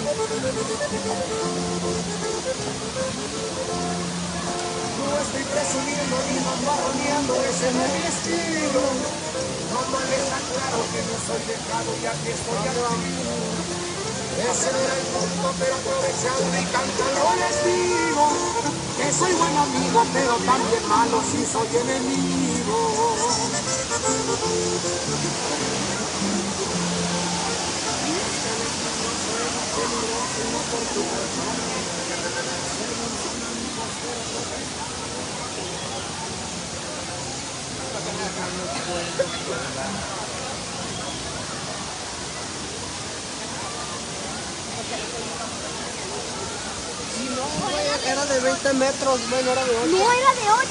No estoy presumiendo ni fanfarroneando, ese no es mi estilo. No me está claro que no soy dejado y aquí estoy activo. Ese no era el punto, pero aprovechando y cantando les digo que soy buen amigo, pero también malo si soy enemigo. Era de 20 metros, bueno, era de 8. No, era de 8.